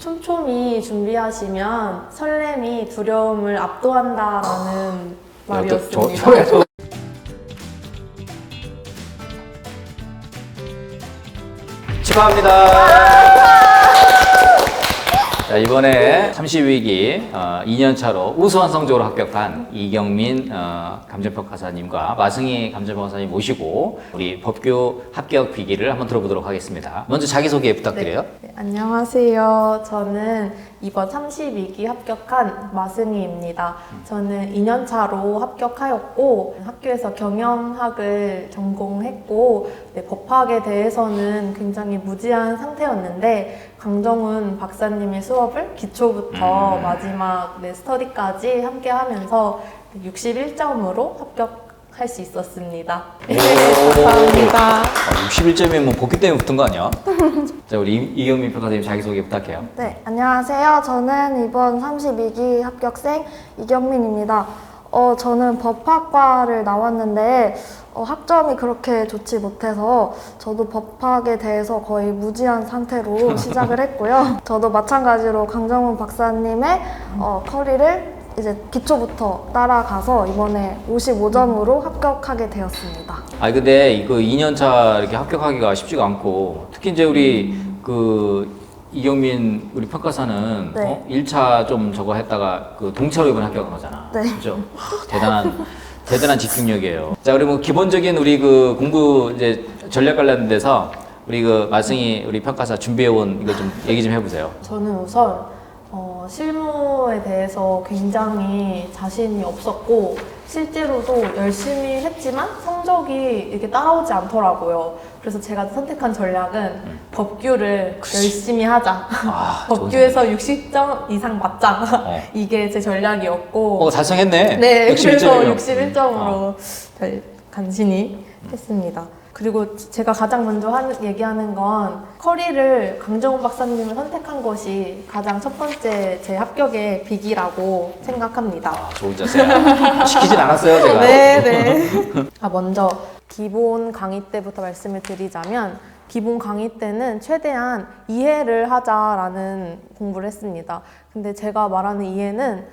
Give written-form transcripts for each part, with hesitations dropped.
촘촘히 준비하시면 설렘이 두려움을 압도한다라는 말이었습니다. 축하합니다. 자, 이번에 32기 2년차로 우수한 성적으로 합격한 이경민 감정평가사님과 마승희 감정평가사님 모시고 우리 법규 합격 비기를 한번 들어보도록 하겠습니다. 먼저 자기소개 부탁드려요. 네, 안녕하세요. 저는 이번 32기 합격한 마승희입니다. 저는 2년차로 합격하였고 학교에서 경영학을 전공했고 법학에 대해서는 굉장히 무지한 상태였는데 강정훈 박사님의 수업을 기초부터 마지막 스터디까지 함께 하면서 61점으로 합격할 수 있었습니다. 감사합니다. 61점이면 뭐 복귀 때문에 붙은 거 아니야? 자, 우리 이경민 평가사님 자기소개 부탁해요. 네, 안녕하세요. 저는 이번 32기 합격생 이경민입니다. 저는 법학과를 나왔는데 학점이 그렇게 좋지 못해서 저도 법학에 대해서 거의 무지한 상태로 시작을 했고요. 저도 마찬가지로 강정훈 박사님의 커리를 이제 기초부터 따라가서 이번에 55점으로 합격하게 되었습니다. 아 근데 이거 2년차 이렇게 합격하기가 쉽지가 않고 특히 이제 우리 이경민 우리 평가사는 네. 1차 좀 저거 했다가 동차로 이번에 합격한 거잖아. 네. 그죠? 대단한 집중력이에요. 자, 우리 뭐 기본적인 우리 공부 이제 전략 관련돼서 우리 마승희 우리 평가사 준비해온 이거 좀 얘기 좀 해보세요. 저는 우선 실무에 대해서 굉장히 자신이 없었고 실제로도 열심히 했지만 성적이 이렇게 따라오지 않더라고요. 그래서 제가 선택한 전략은 법규를 열심히 하자. 법규에서 60점 이상 맞자. 이게 제 전략이었고. 달성했네. 네, 61점이면. 그래서 61점으로 간신히 했습니다. 그리고 제가 가장 먼저 얘기하는 건 커리를 강정훈 박사님을 선택한 것이 가장 첫 번째 제 합격의 비기라고 생각합니다. 좋은 자세야. 시키진 않았어요, 제가. 네. 먼저 기본 강의 때부터 말씀을 드리자면 기본 강의 때는 최대한 이해를 하자라는 공부를 했습니다. 근데 제가 말하는 이해는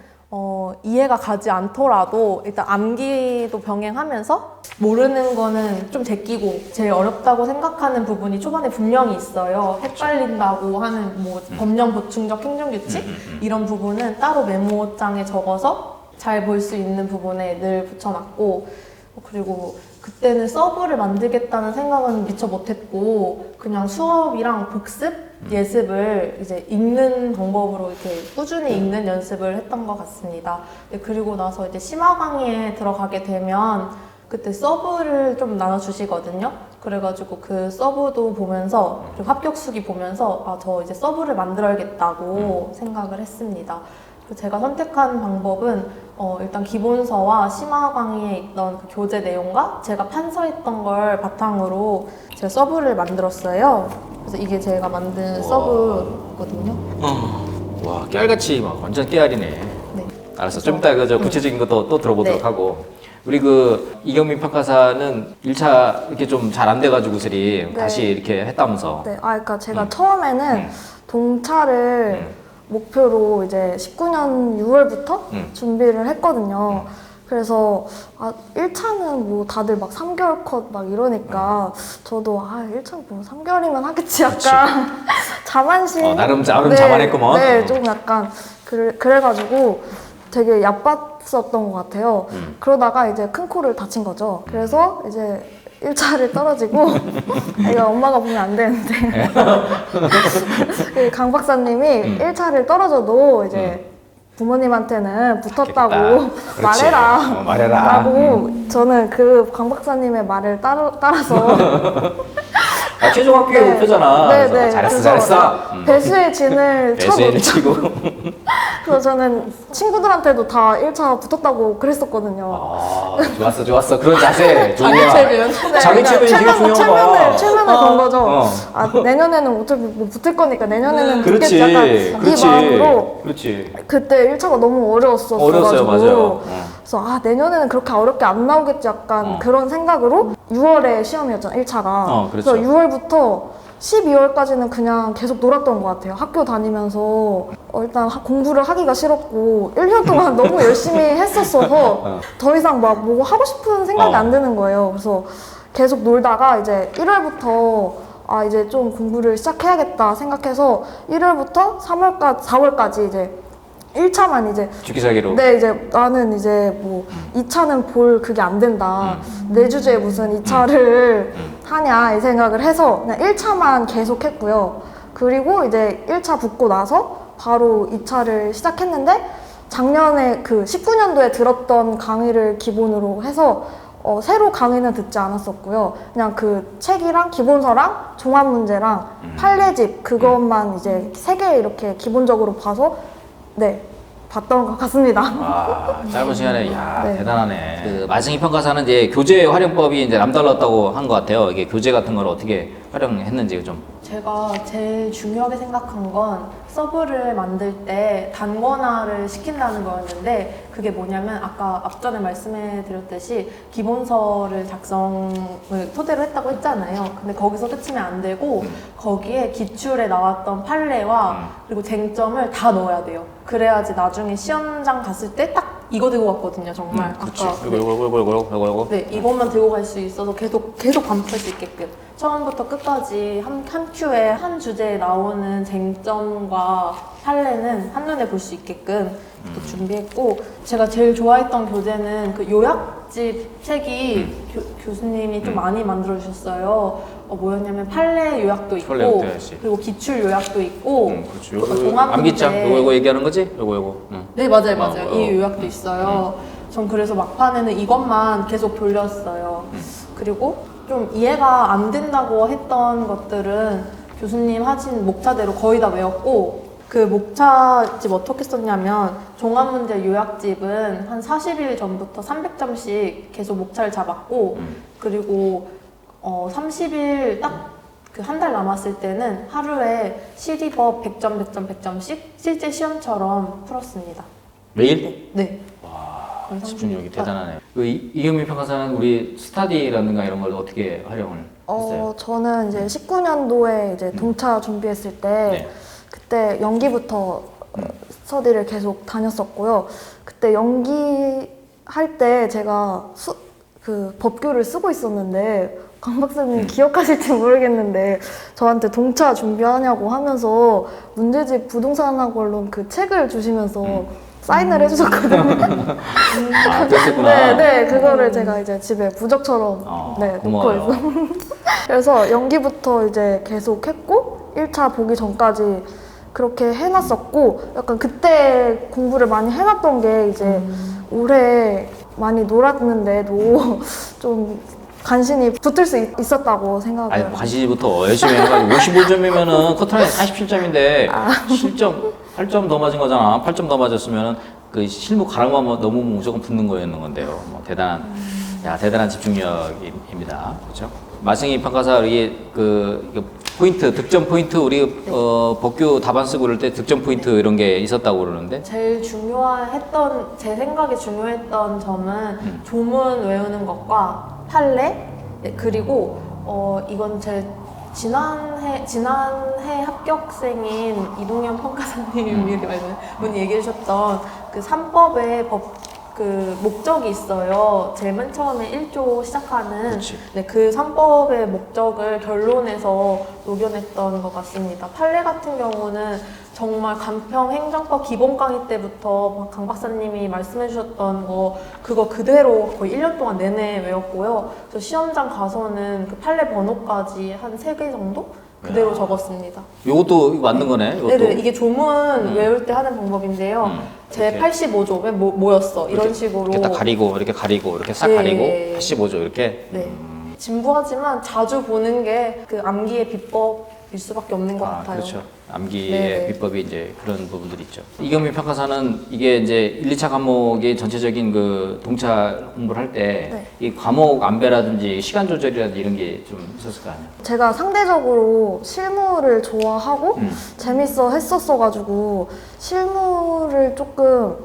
이해가 가지 않더라도 일단 암기도 병행하면서 모르는 거는 좀 제끼고 제일 어렵다고 생각하는 부분이 초반에 분명히 있어요. 헷갈린다고 하는 법령 보충적 행정규칙 이런 부분은 따로 메모장에 적어서 잘 볼 수 있는 부분에 늘 붙여놨고 그리고 그때는 서브를 만들겠다는 생각은 미처 못했고 그냥 수업이랑 복습 예습을 이제 읽는 방법으로 이렇게 꾸준히 읽는 연습을 했던 것 같습니다. 그리고 나서 이제 심화 강의에 들어가게 되면 그때 서브를 좀 나눠주시거든요. 그래가지고 그 서브도 보면서 그리고 합격 수기 보면서 저 이제 서브를 만들어야겠다고 생각을 했습니다. 제가 선택한 방법은 일단 기본서와 심화 강의에 있던 그 교재 내용과 제가 판서했던 걸 바탕으로 제가 서브를 만들었어요. 그래서 이게 제가 만든 서브거든요. 와, 깨알같이 막 완전 깨알이네. 네. 알았어. 좀 이따 저 구체적인 것도 또 들어보도록 네. 하고. 우리 이경민 평가사는 1차 이렇게 좀 잘 안 돼가지고 네. 다시 이렇게 했다면서. 네, 그러니까 제가 처음에는 동차를 목표로 이제 19년 6월부터 준비를 했거든요. 그래서 1차는 뭐 다들 막 3개월 컷 막 이러니까 저도 1차 뭐 3개월이면 하겠지 약간 자만심 나름 자만했구먼. 네, 좀 약간 그래가지고 되게 얕봤었던 것 같아요. 그러다가 이제 큰 코를 다친 거죠. 그래서 이제 1차를 떨어지고 이거 엄마가 보면 안 되는데 강 박사님이 1차를 떨어져도 이제 부모님한테는 붙었다고 말해라 라고 저는 그 강 박사님의 말을 따라서 최종 합격의 목표잖아. 네. 잘했어. 배수의 진을 치고. 그래서 저는 친구들한테도 다 1차 붙었다고 그랬었거든요. 좋았어. 그런 자세. 자기 체면이 되게 중요한 최면을 건 거죠. 내년에는 어차피 뭐 붙을 거니까 내년에는 붙겠지. 약간 이 마음으로. 그렇지. 그때 1차가 너무 어려웠어요, 맞아요. 그래서 내년에는 그렇게 어렵게 안 나오겠지 약간 그런 생각으로 6월에 시험이었잖아 1차가. 그렇죠. 그래서 6월부터 12월까지는 그냥 계속 놀았던 것 같아요. 학교 다니면서 일단 공부를 하기가 싫었고 1년 동안 너무 열심히 했었어서 더 이상 막 뭐 하고 싶은 생각이 안 드는 거예요. 그래서 계속 놀다가 이제 1월부터 이제 좀 공부를 시작해야겠다 생각해서 1월부터 3월까지 4월까지 이제 1차만 이제 죽기살기로. 네, 이제 나는 이제 뭐 2차는 볼 그게 안 된다. 내 주제에 무슨 2차를 하냐 이 생각을 해서 그냥 1차만 계속 했고요. 그리고 이제 1차 붙고 나서 바로 2차를 시작했는데 작년에 그 19년도에 들었던 강의를 기본으로 해서 새로 강의는 듣지 않았었고요. 그냥 그 책이랑 기본서랑 종합 문제랑 판례집 그것만 이제 3개 이렇게 기본적으로 봐서 네, 봤던 것 같습니다. 짧은 시간에, 야 네. 대단하네. 그 마승희 평가사는 이제 교재 활용법이 이제 남달랐다고 한 것 같아요. 이게 교재 같은 걸 어떻게 활용했는지 좀. 제가 제일 중요하게 생각한 건 서브를 만들 때 단권화를 시킨다는 거였는데 그게 뭐냐면 아까 앞전에 말씀해 드렸듯이 기본서를 작성을 토대로 했다고 했잖아요. 근데 거기서 끝이면 안 되고 거기에 기출에 나왔던 판례와 그리고 쟁점을 다 넣어야 돼요. 그래야지 나중에 시험장 갔을 때 딱 이거 들고 갔거든요, 정말. 그렇지. 아까 이거. 네, 이것만 들고 갈 수 있어서 계속 반복할 수 있게끔 처음부터 끝까지 한 큐에 한 주제에 나오는 쟁점과 판례는 한눈에 볼 수 있게끔 또 준비했고 제가 제일 좋아했던 교재는 그 요약집 책이 교수님이 좀 많이 만들어 주셨어요. 뭐였냐면 판례 요약도 있고 판례 요약도 해야지. 그리고 기출 요약도 있고 그렇죠. 종합 암기장 문제. 요거 얘기하는 거지? 요거. 네, 맞아요. 이 요약도 있어요. 전 그래서 막판에는 이것만 계속 돌렸어요. 그리고 좀 이해가 안 된다고 했던 것들은 교수님 하신 목차대로 거의 다 외웠고 그 목차집 어떻게 썼냐면 종합문제 요약집은 한 40일 전부터 300점씩 계속 목차를 잡았고 그리고 30일 딱 그 한 달 남았을 때는 하루에 시리버 100점, 100점, 100점씩 실제 시험처럼 풀었습니다. 매일? 네. 와, 집중력이 대단하네요. 이경민 평가사는 우리 스타디라든가 이런 걸 어떻게 활용을 했어요? 저는 이제 19년도에 이제 동차 준비했을 때 네. 그때 연기부터 스터디를 계속 다녔었고요. 그때 연기할 때 제가 그 법규를 쓰고 있었는데 강 박사님 기억하실지 모르겠는데 저한테 동차 준비하냐고 하면서 문제집 부동산학원론 그 책을 주시면서 사인을 해주셨거든요. 그랬구나. 네, 그거를 제가 이제 집에 부적처럼 놓고 고마워요. 있어. 그래서 연기부터 이제 계속 했고 1차 보기 전까지 그렇게 해놨었고 약간 그때 공부를 많이 해놨던 게 이제 올해 많이 놀았는데도 좀 간신히 붙을 수 있었다고 생각을. 아니, 관시부터 열심히 해가지고 55점이면은 커트라인 47점인데 실점 8점 더 맞은 거잖아. 8점 더 맞았으면은 그 실무 가랑만 너무 무조건 붙는 거였는 건데요. 뭐 대단한 집중력입니다. 그렇죠? 마승희 평가사 우리 그 포인트, 득점 포인트 우리 법규 답안 쓰고 그럴 때 득점 포인트 이런 게 있었다고 그러는데 제일 제 생각에 중요했던 점은 조문 외우는 것과 판례 그리고 이건 제 지난해 합격생인 이동현 평가사님이 분이 얘기해 주셨던 그 3법의 그 목적이 있어요. 제일 맨 처음에 1조 시작하는 그 3법의 목적을 결론에서 녹여냈던 것 같습니다. 판례 같은 경우는 정말 간평 행정법 기본 강의 때부터 강 박사님이 말씀해 주셨던 거 그거 그대로 거의 1년 동안 내내 외웠고요. 저 시험장 가서는 그 판례 번호까지 한 3개 정도? 그대로 적었습니다. 요것도 만든 거네. 이것도. 네네, 이게 조문 외울 때 하는 방법인데요. 제 85조, 왜 뭐였어? 이런 식으로. 이렇게 딱 가리고, 이렇게 싹 네. 가리고, 85조 이렇게. 네. 진부하지만 자주 보는 게 그 암기의 비법일 수밖에 없는 것 같아요. 그렇죠. 암기의 네. 비법이 이제 그런 부분들이 있죠. 이경민 평가사는 이게 이제 1, 2차 과목의 전체적인 그 동차 공부를 할 때 이 과목 안배라든지 시간 조절이라든지 이런 게 좀 있었을 거 아니에요? 제가 상대적으로 실무를 좋아하고 재밌어 했었어가지고 실무를 조금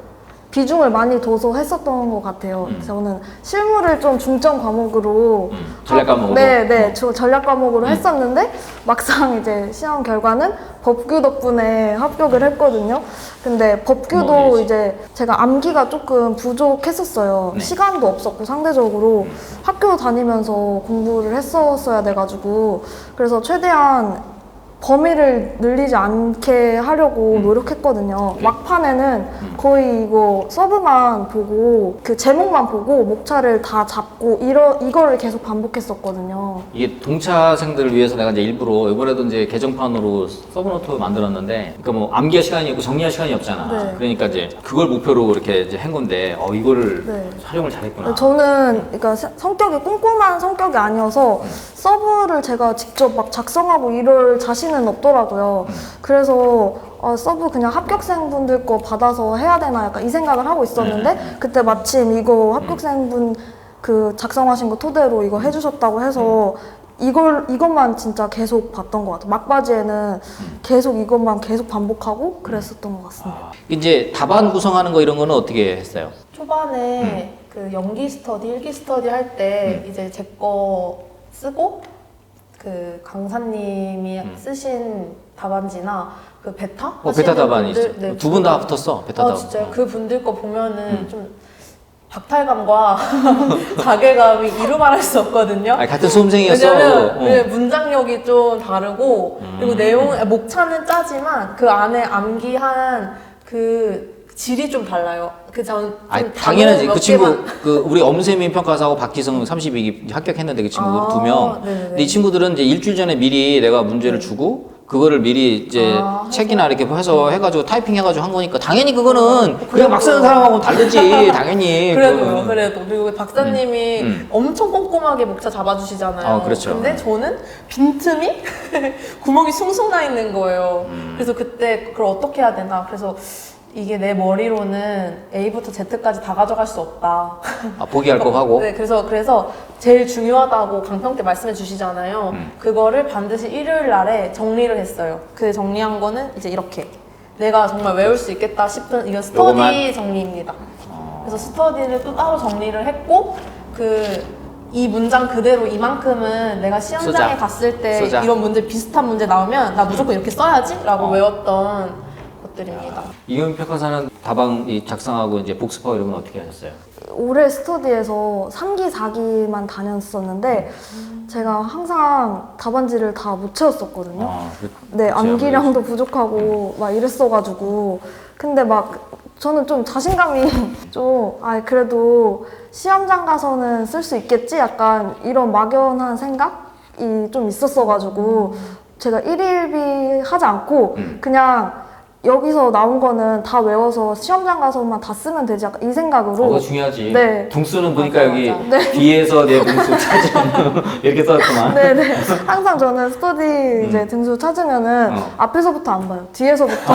비중을 많이 둬서 했었던 것 같아요. 저는 실무를 좀 중점 과목으로 전략 과목으로? 네, 전략 과목으로 했었는데 막상 이제 시험 결과는 법규 덕분에 합격을 했거든요. 근데 법규도 알지. 이제 제가 암기가 조금 부족했었어요. 네. 시간도 없었고 상대적으로 학교 다니면서 공부를 했었어야 돼가지고 그래서 최대한 범위를 늘리지 않게 하려고 노력했거든요. 막판에는 거의 이거 서브만 보고 그 제목만 보고 목차를 다 잡고 이거를 계속 반복했었거든요. 이게 동차생들을 위해서 내가 이제 일부러 이번에도 이제 개정판으로 서브노트 만들었는데, 그러니까 뭐 암기할 시간이 있고 정리할 시간이 없잖아. 네. 그러니까 이제 그걸 목표로 이렇게 이제 한 건데, 이거를 네. 활용을 잘했구나. 저는 그러니까 성격이 꼼꼼한 성격이 아니어서 서브를 제가 직접 막 작성하고 이럴 자신은 없더라고요. 그래서 서브 그냥 합격생분들 거 받아서 해야 되나 약간 이 생각을 하고 있었는데 그때 마침 이거 합격생분 그 작성하신 거 토대로 이거 해주셨다고 해서 이것만 진짜 계속 봤던 것 같아요. 막바지에는 계속 이것만 계속 반복하고 그랬었던 것 같습니다. 이제 답안 구성하는 거 이런 거는 어떻게 했어요? 초반에 그 연기 스터디, 일기 스터디 할 때 이제 제 거 쓰고 그 강사님이 쓰신 답안지나 그 베타? 베타 답안이 있어. 네, 두 분 다 붙었어, 베타 답안. 진짜요? 그 분들 거 보면은 좀 박탈감과 자괴감이 이루말할 수 없거든요. 아니, 같은 수험생이었어. 왜냐면 네, 문장력이 좀 다르고 그리고 목차는 짜지만 그 안에 암기한 그 질이 좀 달라요. 당연하지. 그 친구, 우리 엄세민 평가사하고 박기성 32기 합격했는데 그 친구들 두 명. 근데 이 친구들은 이제 일주일 전에 미리 내가 문제를 주고, 그거를 미리 이제 책이나 이렇게 해서 해가지고 타이핑 해가지고 한 거니까 당연히 그거는 그냥 막 쓰는 사람하고는 다르지. 당연히. 그래도요, 그래도. 그리고 박사님이 엄청 꼼꼼하게 목차 잡아주시잖아요. 그렇죠. 근데 저는 빈틈이 구멍이 숭숭 나 있는 거예요. 그래서 그때 그걸 어떻게 해야 되나. 그래서 이게 내 머리로는 A부터 Z까지 다 가져갈 수 없다. 포기할 거 하고. 네, 그래서 제일 중요하다고 강평 때 말씀해 주시잖아요. 그거를 반드시 일요일 날에 정리를 했어요. 그 정리한 거는 이제 이렇게. 내가 정말 외울 수 있겠다 싶은 이건 스터디 요거만? 정리입니다. 그래서 스터디를 또 따로 정리를 했고 이 문장 그대로 이만큼은 내가 시험장에 쓰자. 갔을 때 쓰자. 이런 문제 비슷한 문제 나오면 나 무조건 이렇게 써야지 라고 외웠던 것들입니다. 이현 평가사는 답안 작성하고 이제 복습하고 이런 건 어떻게 하셨어요? 올해 스터디에서 3기, 4기만 다녔었는데 제가 항상 답안지를 다 못 채웠었거든요. 네, 암기량도 부족하고 막 이랬어가지고 근데 막 저는 좀 자신감이 좀 그래도 시험장 가서는 쓸 수 있겠지? 약간 이런 막연한 생각이 좀 있었어가지고 제가 일일비 하지 않고 그냥 여기서 나온 거는 다 외워서 시험장 가서만 다 쓰면 되지 약간 이 생각으로 그거 중요하지. 네. 등수는 보니까 여기 네. 뒤에서 내 등수 찾으면 이렇게 써있구만. 네네. 항상 저는 스터디 이제 등수 찾으면은 앞에서부터 안 봐요. 뒤에서부터.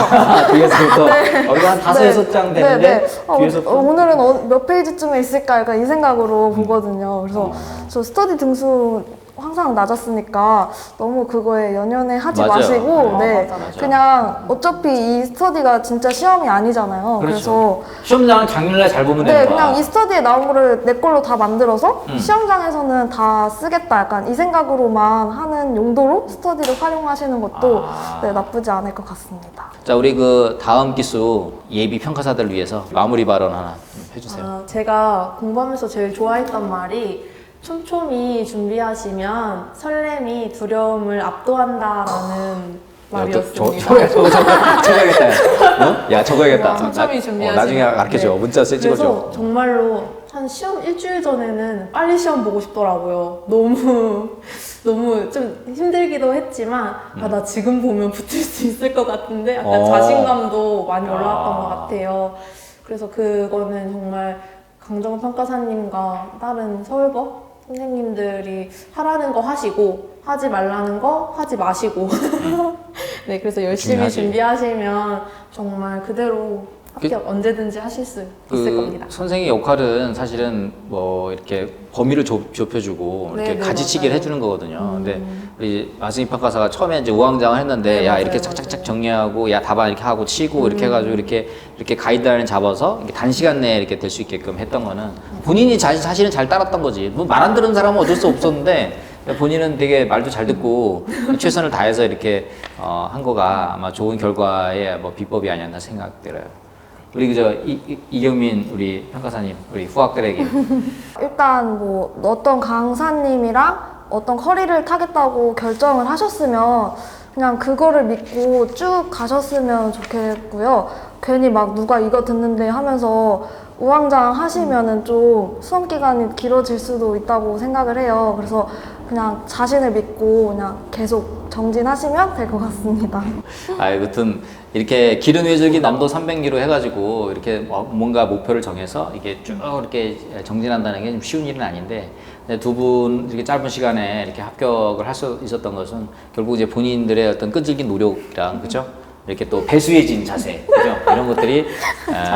뒤에서부터 네. 여기 한 5-6장 되는데 뒤에서부터 오늘은 몇 페이지쯤에 있을까 약간 이 생각으로 보거든요. 그래서 저 스터디 등수 항상 낮았으니까 너무 그거에 연연해 하지 맞아요. 마시고 맞아. 그냥 어차피 이 스터디가 진짜 시험이 아니잖아요. 그렇죠. 시험장은 당일날 잘 보면 되는 거야. 그냥 이 스터디에 나온 거를 내 걸로 다 만들어서 시험장에서는 다 쓰겠다 약간 이 생각으로만 하는 용도로 스터디를 활용하시는 것도 나쁘지 않을 것 같습니다. 자, 우리 그 다음 기수 예비 평가사들을 위해서 마무리 발언 하나 좀 해주세요. 제가 공부하면서 제일 좋아했던 말이 촘촘히 준비하시면 설렘이 두려움을 압도한다라는 말이었습니다. 적어야겠다. 야, 적어야겠다. 촘촘히 준비하시면. 나중에 가르쳐줘. 문자 찍어줘. 그래서 정말로 한 시험 일주일 전에는 빨리 시험 보고 싶더라고요. 너무 좀 힘들기도 했지만 나 지금 보면 붙을 수 있을 것 같은데 약간 자신감도 많이 올라왔던 것 같아요. 그래서 그거는 정말 강정은 평가사님과 다른 서울법 선생님들이 하라는 거 하시고 하지 말라는 거 하지 마시고 네, 그래서 열심히 중요하지. 준비하시면 정말 그대로 합격 언제든지 하실 수 있을 겁니다. 선생의 역할은 사실은 뭐 이렇게 범위를 좁혀주고 이렇게 네, 가지치기를 맞아요. 해주는 거거든요. 근데 우리 마승희 평가사가 처음에 이제 우왕좌왕 했는데 네, 야 맞아요, 이렇게 맞아요. 착착착 정리하고 야 답안 이렇게 하고 치고 이렇게 해가지고 이렇게 가이드라인 잡아서 이렇게 단시간 내에 이렇게 될 수 있게끔 했던 거는 본인이 사실은 잘 따랐던 거지. 뭐 말 안 들은 사람은 어쩔 수 없었는데 본인은 되게 말도 잘 듣고 최선을 다해서 이렇게 한 거가 아마 좋은 결과의 뭐 비법이 아니었나 생각들어요. 우리 그저 이경민 우리 평가사님, 우리 후학들에게 일단 뭐 어떤 강사님이랑 어떤 커리를 타겠다고 결정을 하셨으면 그냥 그거를 믿고 쭉 가셨으면 좋겠고요. 괜히 막 누가 이거 듣는데 하면서 우왕좌왕 하시면은 좀 수험 기간이 길어질 수도 있다고 생각을 해요. 그래서 그냥 자신을 믿고 그냥 계속 정진하시면 될 것 같습니다. 여튼 이렇게 기른 외줄기 남도 300리로 해가지고 이렇게 뭔가 목표를 정해서 이게 쭉 이렇게 정진한다는 게 좀 쉬운 일은 아닌데 두 분 이렇게 짧은 시간에 이렇게 합격을 할 수 있었던 것은 결국 이제 본인들의 어떤 끈질긴 노력이랑 그죠? 이렇게 또 배수해진 자세, 그죠? 이런 것들이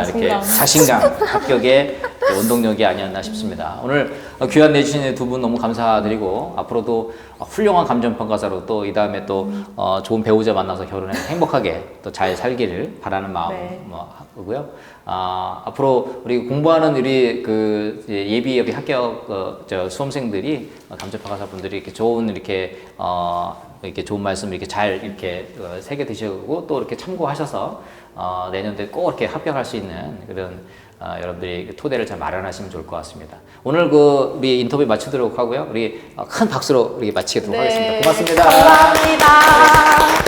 이렇게 자신감, 합격의 원동력이 아니었나 싶습니다. 오늘 귀한 내주신 두 분 너무 감사드리고 앞으로도 훌륭한 감정평가사로 또 이 다음에 또 좋은 배우자 만나서 결혼해서 행복하게 또 잘 살기를 바라는 마음 네. 하고요. 앞으로 우리 공부하는 우리 그 예비 우리 합격 수험생들이 감정평가사 분들이 이렇게 좋은 이렇게 좋은 말씀 이렇게 잘 이렇게 새겨 드시고 또 이렇게 참고하셔서 내년도에 꼭 이렇게 합격할 수 있는 그런 여러분들이 토대를 잘 마련하시면 좋을 것 같습니다. 오늘 우리 인터뷰 마치도록 하고요. 우리 큰 박수로 우리 마치도록 하겠습니다. 고맙습니다. 감사합니다.